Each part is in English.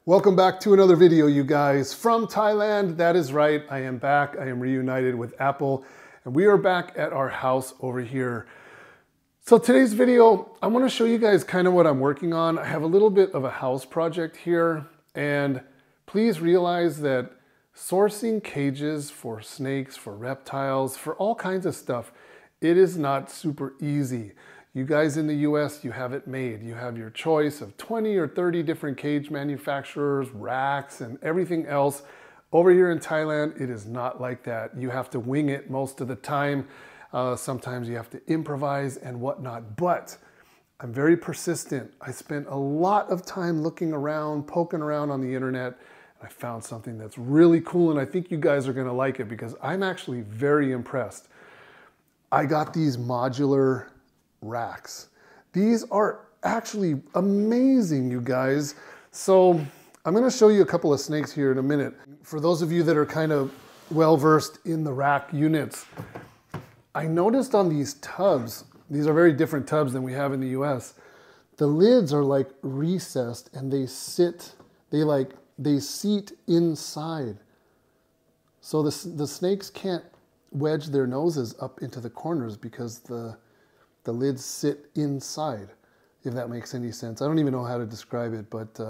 Welcome back to another video, you guys, from Thailand. That is right, I am back. I am reunited with Apple, and we are back at our house over here. So today's video, I want to show you guys kind of what I'm working on. I have a little bit of a house project here, and please realize that sourcing cages for snakes, for reptiles, for all kinds of stuff, it is not super easy. You guys in the US, you have it made. You have your choice of 20 or 30 different cage manufacturers, racks, and everything else. Over here in Thailand, it is not like that. You have to wing it most of the time. Sometimes you have to improvise and whatnot, but I'm very persistent. I spent a lot of time looking around, poking around on the internet. I found something that's really cool, and I think you guys are gonna like it because I'm actually very impressed. I got these modular racks. These are actually amazing, you guys. So I'm going to show you a couple of snakes here in a minute. For those of you that are kind of well-versed in the rack units, I noticed on these tubs, these are very different tubs than we have in the US, the lids are like recessed and they seat inside. So the snakes can't wedge their noses up into the corners because the lids sit inside, if that makes any sense. I don't even know how to describe it, but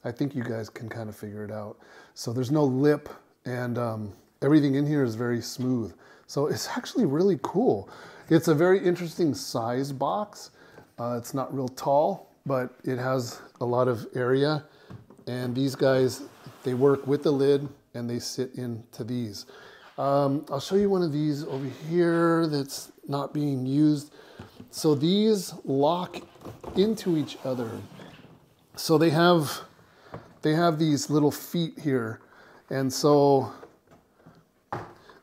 I think you guys can kind of figure it out. So there's no lip, and everything in here is very smooth. So it's actually really cool. It's a very interesting size box. It's not real tall, but it has a lot of area. And these guys, they work with the lid and they sit into these. I'll show you one of these over here that's not being used. So these lock into each other. So they have these little feet here. And so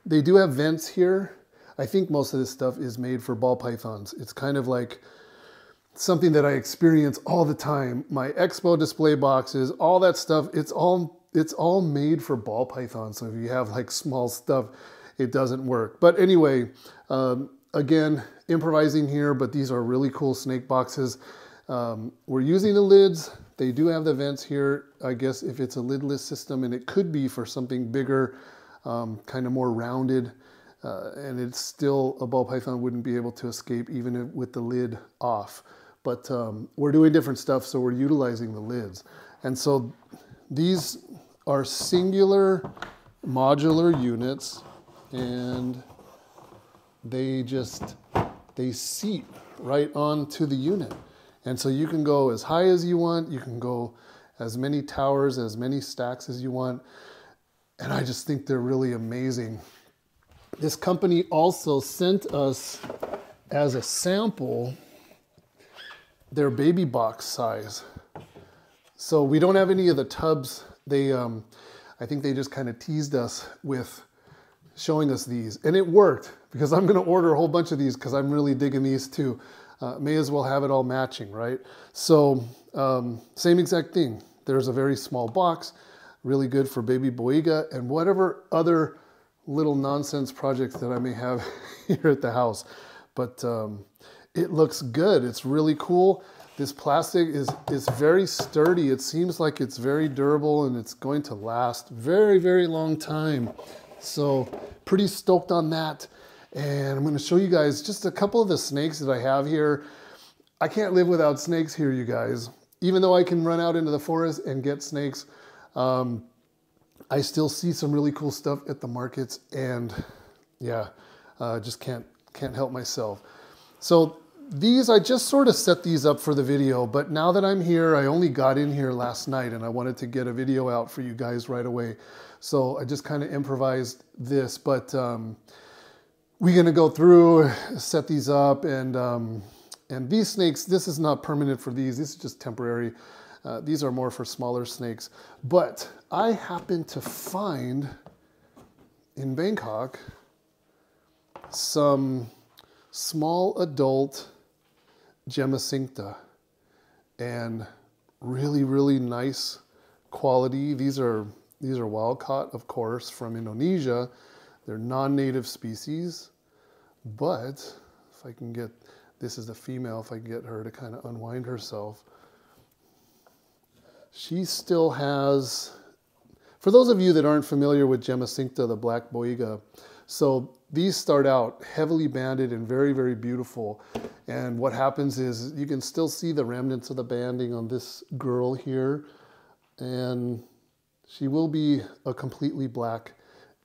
they do have vents here. I think most of this stuff is made for ball pythons. It's kind of like something that I experience all the time. My expo display boxes, all that stuff, it's all made for ball pythons. So if you have like small stuff, it doesn't work. But anyway, again, improvising here, but these are really cool snake boxes. We're using the lids. They do have the vents here, I guess, if it's a lidless system, and it could be for something bigger, kind of more rounded, and it's still, a ball python wouldn't be able to escape even with the lid off. But we're doing different stuff, so we're utilizing the lids. And so these are singular modular units, and they seat right onto the unit. And so you can go as high as you want, you can go as many towers, as many stacks as you want. And I just think they're really amazing. This company also sent us as a sample their baby box size. So we don't have any of the tubs. I think they just kind of teased us with showing us these, and it worked because I'm going to order a whole bunch of these because I'm really digging these too. May as well have it all matching, right? So same exact thing. There's a very small box, really good for baby boiga and whatever other little nonsense projects that I may have here at the house. But it looks good. It's really cool. This plastic is very sturdy. It seems like it's very durable and it's going to last very, very long time. So pretty stoked on that. And I'm going to show you guys just a couple of the snakes that I have here. I can't live without snakes here, you guys. Even though I can run out into the forest and get snakes, I still see some really cool stuff at the markets, and yeah, just can't help myself. So these, I just sort of set these up for the video, but now that I'm here, I only got in here last night and I wanted to get a video out for you guys right away. So I just kind of improvised this, but we're gonna go through, set these up, and these snakes, this is not permanent for these. This is just temporary. These are more for smaller snakes. But I happened to find in Bangkok some small adult Gemma-cincta, and really, really nice quality. These are wild caught, of course, from Indonesia. They're non-native species, but if I can get, this is the female, if I can get her to kind of unwind herself. she still has, for those of you that aren't familiar with Gemicincta, the black boiga, so these start out heavily banded and very, very beautiful. And what happens is you can still see the remnants of the banding on this girl here. And she will be a completely black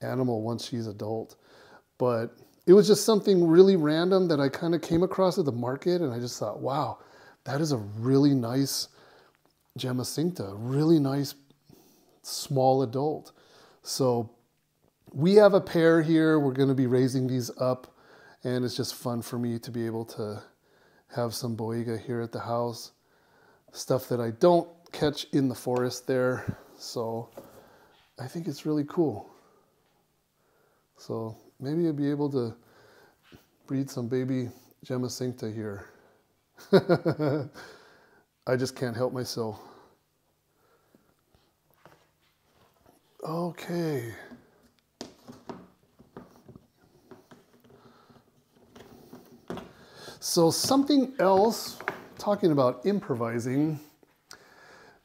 animal once she's adult. But it was just something really random that I kind of came across at the market, and I just thought, wow, that is a really nice Gemicincta, really nice small adult. So we have a pair here. We're going to be raising these up, and it's just fun for me to be able to have some boiga here at the house. Stuff that I don't catch in the forest there. So I think it's really cool. So maybe I'll be able to breed some baby Gemicincta here. I just can't help myself. Okay. So something else, talking about improvising,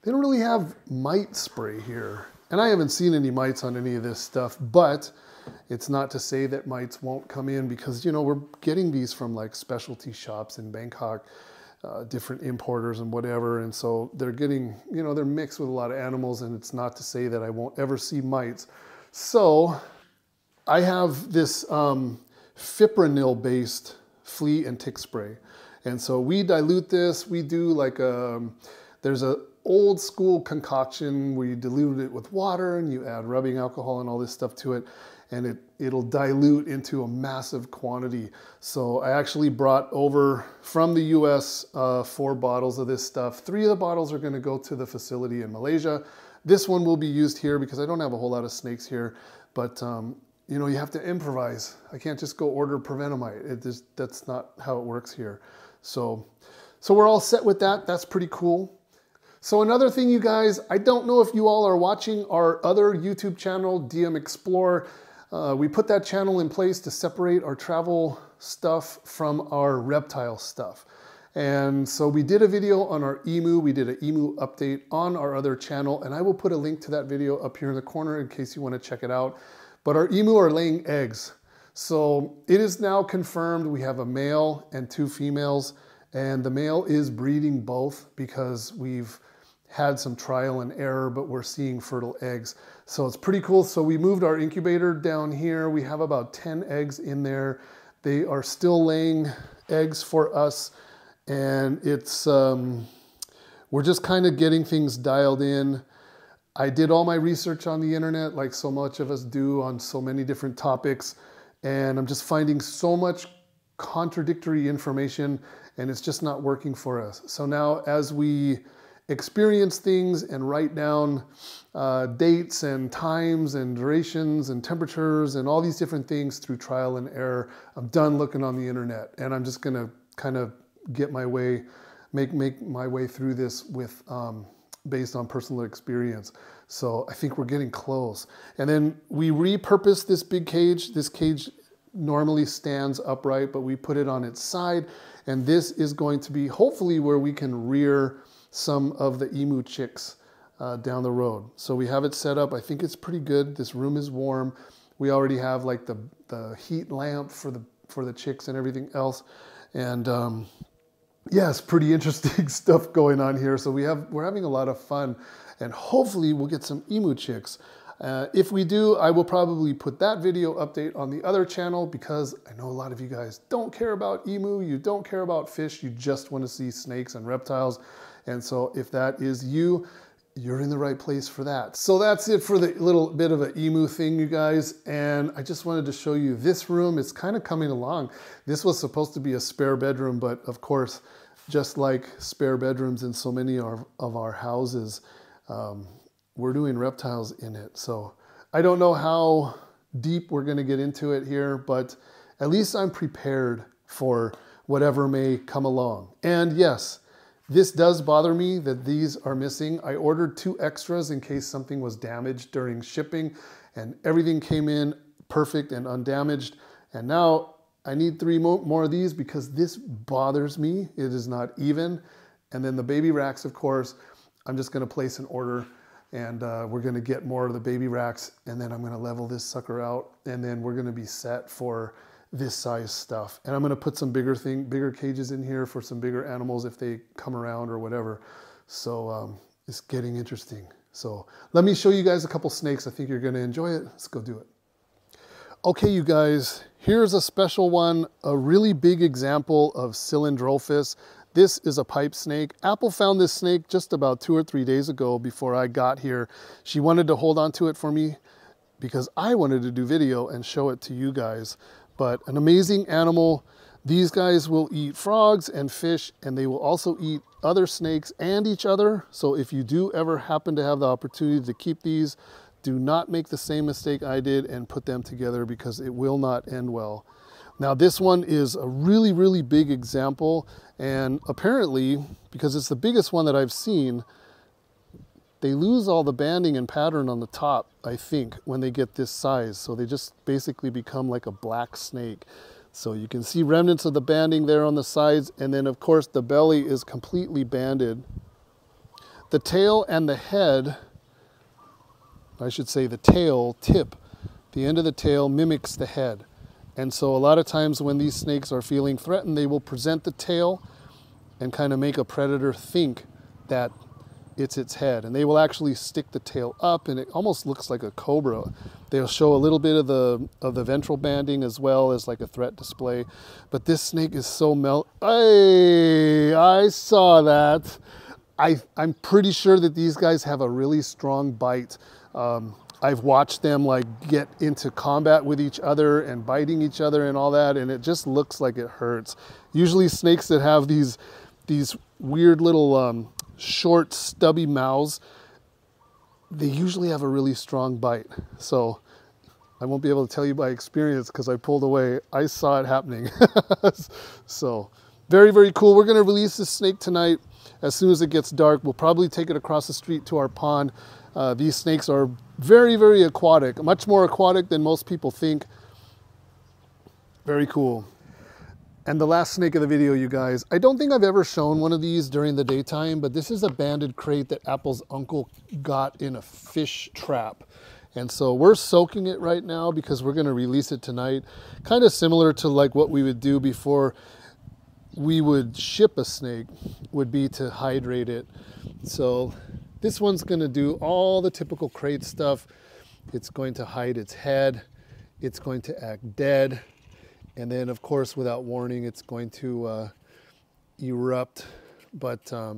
they don't really have mite spray here. And I haven't seen any mites on any of this stuff, but it's not to say that mites won't come in, because, you know, we're getting these from like specialty shops in Bangkok, different importers and whatever. And so they're getting, you know, they're mixed with a lot of animals, and it's not to say that I won't ever see mites. So I have this fipronil based flea and tick spray. And so we dilute this. We do like there's a old school concoction where you dilute it with water and you add rubbing alcohol and all this stuff to it, and it'll dilute into a massive quantity. So I actually brought over from the US 4 bottles of this stuff. 3 of the bottles are going to go to the facility in Malaysia. This one will be used here because I don't have a whole lot of snakes here, but you know, you have to improvise. I can't just go order prevenamite. That's not how it works here. So we're all set with that. That's pretty cool. So another thing, you guys, I don't know if you all are watching our other YouTube channel, DMExplore. We put that channel in place to separate our travel stuff from our reptile stuff. And so we did a video on our emu. We did an emu update on our other channel, and I will put a link to that video up here in the corner in case you want to check it out. But our emu are laying eggs. So it is now confirmed we have a male and 2 females, and the male is breeding both because we've had some trial and error, but we're seeing fertile eggs. So it's pretty cool. So we moved our incubator down here. We have about 10 eggs in there. They are still laying eggs for us, and it's we're just kind of getting things dialed in. I did all my research on the internet, like so much of us do on so many different topics, and I'm just finding so much contradictory information, and it's just not working for us. So now, as we experience things and write down dates and times and durations and temperatures and all these different things through trial and error, I'm done looking on the internet, and I'm just gonna kind of get my way, make my way through this with based on personal experience. So I think we're getting close. And then we repurposed this big cage. This cage normally stands upright, but we put it on its side, and this is going to be hopefully where we can rear some of the emu chicks down the road. So we have it set up. I think it's pretty good. This room is warm. We already have like the heat lamp for the chicks and everything else. And yeah, it's pretty interesting stuff going on here. So we're having a lot of fun, and hopefully we'll get some emu chicks. If we do, I will probably put that video update on the other channel, because I know a lot of you guys don't care about emu, you don't care about fish, you just want to see snakes and reptiles. And so if that is you, you're in the right place for that. So that's it for the little bit of an emu thing, you guys. And I just wanted to show you this room. It's kind of coming along. This was supposed to be a spare bedroom, but of course, just like spare bedrooms in so many of our houses, we're doing reptiles in it. So I don't know how deep we're going to get into it here, but at least I'm prepared for whatever may come along. And yes, this does bother me that these are missing. I ordered 2 extras in case something was damaged during shipping, and everything came in perfect and undamaged. And now I need 3 more of these because this bothers me. It is not even. And then the baby racks, of course, I'm just going to place an order, and we're going to get more of the baby racks, and then I'm going to level this sucker out, and then we're going to be set for this size stuff. And I'm going to put some bigger cages in here for some bigger animals if they come around or whatever. So it's getting interesting. So let me show you guys a couple snakes. I think you're going to enjoy it. Let's go do it. Okay, you guys, here's a special one, a really big example of Cylindrophis. This is a pipe snake. Apple found this snake just about 2 or 3 days ago before I got here. She wanted to hold on to it for me because I wanted to do video and show it to you guys. But an amazing animal. These guys will eat frogs and fish, and they will also eat other snakes and each other. So if you do ever happen to have the opportunity to keep these, do not make the same mistake I did and put them together, because it will not end well. Now this one is a really, really big example, and apparently, because it's the biggest one that I've seen, they lose all the banding and pattern on the top, I think, when they get this size. So they just basically become like a black snake. So you can see remnants of the banding there on the sides, and then of course the belly is completely banded. The tail and the head, I should say the tail tip, the end of the tail mimics the head. And so a lot of times when these snakes are feeling threatened, they will present the tail and kind of make a predator think that it's its head. And they will actually stick the tail up, and it almost looks like a cobra. They'll show a little bit of the ventral banding as well as like a threat display. But this snake is so Hey, I saw that. I'm pretty sure that these guys have a really strong bite. I've watched them like get into combat with each other and biting each other and all that, and it just looks like it hurts. Usually snakes that have these weird little short stubby mouths, they usually have a really strong bite. So I won't be able to tell you by experience because I pulled away. I saw it happening. So very, very cool. We're going to release this snake tonight. As soon as it gets dark, we'll probably take it across the street to our pond. These snakes are very, very aquatic, much more aquatic than most people think. Very cool. And the last snake of the video, you guys, I don't think I've ever shown one of these during the daytime, but this is a banded crate that Apple's uncle got in a fish trap. And so we're soaking it right now because we're going to release it tonight. Kind of similar to like what we would do before we would ship a snake, would be to hydrate it. So this one's going to do all the typical crate stuff. It's going to hide its head. It's going to act dead. And then, of course, without warning, it's going to erupt. But a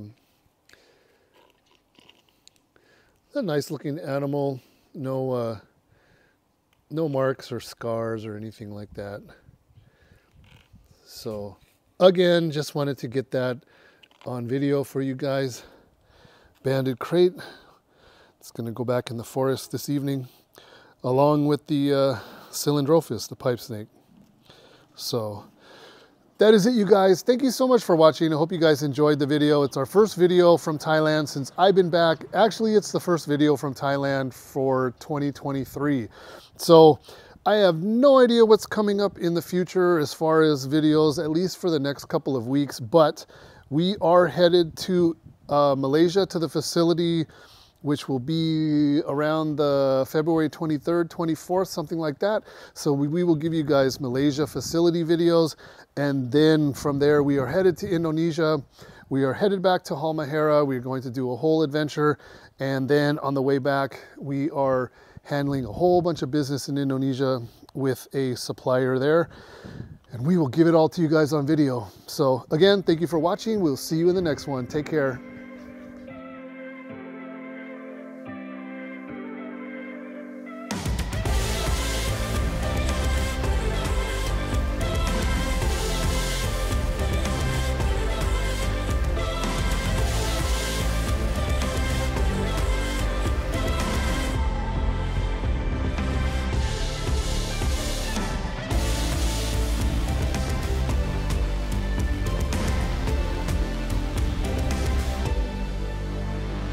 nice looking animal. No marks or scars or anything like that. So again, just wanted to get that on video for you guys. Banded crate. It's going to go back in the forest this evening, along with the Cylindrophis, the pipe snake. So that is it, you guys. Thank you so much for watching. I hope you guys enjoyed the video. It's our first video from Thailand since I've been back. Actually, it's the first video from Thailand for 2023. So I have no idea what's coming up in the future as far as videos, at least for the next couple of weeks. But we are headed to Malaysia, to the facility, which will be around the February 23rd, 24th, something like that. So we will give you guys Malaysia facility videos. And then from there, we are headed to Indonesia. We are headed back to Halmahera. We're going to do a whole adventure. And then on the way back, we are handling a whole bunch of business in Indonesia with a supplier there. And we will give it all to you guys on video. So again, thank you for watching. We'll see you in the next one. Take care.